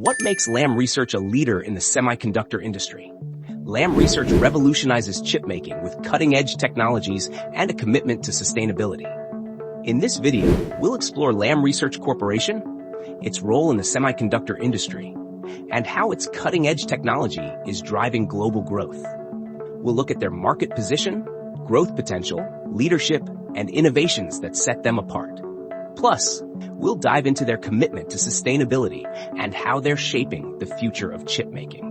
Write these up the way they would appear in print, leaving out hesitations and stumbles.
What makes Lam Research a leader in the semiconductor industry? Lam Research revolutionizes chip making with cutting-edge technologies and a commitment to sustainability. In this video, we'll explore Lam Research Corporation, its role in the semiconductor industry, and how its cutting-edge technology is driving global growth. We'll look at their market position, growth potential, leadership, and innovations that set them apart. Plus, we'll dive into their commitment to sustainability and how they're shaping the future of chip making.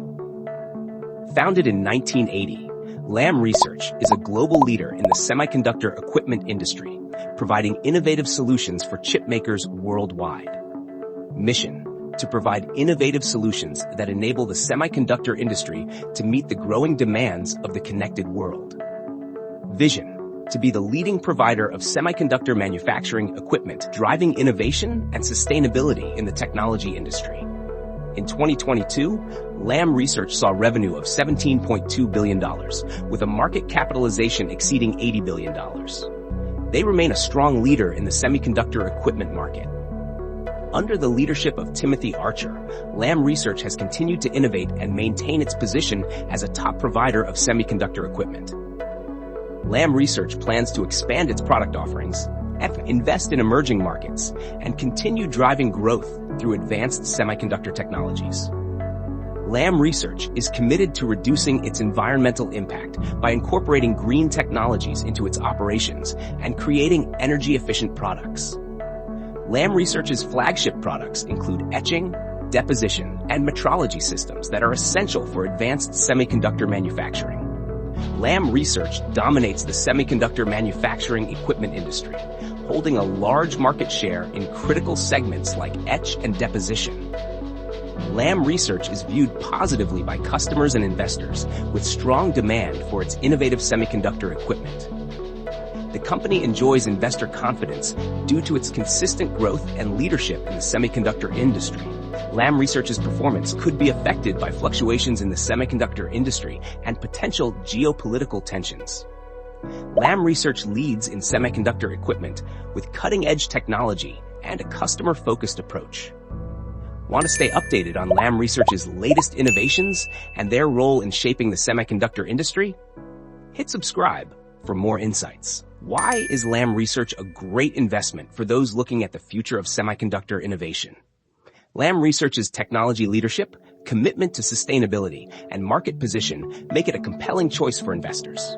Founded in 1980, Lam Research is a global leader in the semiconductor equipment industry, providing innovative solutions for chip makers worldwide. Mission: to provide innovative solutions that enable the semiconductor industry to meet the growing demands of the connected world. Vision: to be the leading provider of semiconductor manufacturing equipment, driving innovation and sustainability in the technology industry. In 2022, Lam Research saw revenue of $17.2 billion, with a market capitalization exceeding $80 billion. They remain a strong leader in the semiconductor equipment market. Under the leadership of Timothy Archer, Lam Research has continued to innovate and maintain its position as a top provider of semiconductor equipment. Lam Research plans to expand its product offerings, invest in emerging markets, and continue driving growth through advanced semiconductor technologies. Lam Research is committed to reducing its environmental impact by incorporating green technologies into its operations and creating energy-efficient products. Lam Research's flagship products include etching, deposition, and metrology systems that are essential for advanced semiconductor manufacturing. Lam Research dominates the semiconductor manufacturing equipment industry, holding a large market share in critical segments like etch and deposition. Lam Research is viewed positively by customers and investors, with strong demand for its innovative semiconductor equipment. The company enjoys investor confidence due to its consistent growth and leadership in the semiconductor industry. Lam Research's performance could be affected by fluctuations in the semiconductor industry and potential geopolitical tensions. Lam Research leads in semiconductor equipment with cutting-edge technology and a customer-focused approach. Want to stay updated on Lam Research's latest innovations and their role in shaping the semiconductor industry? Hit subscribe for more insights. Why is Lam Research a great investment for those looking at the future of semiconductor innovation? Lam Research's technology leadership, commitment to sustainability, and market position make it a compelling choice for investors.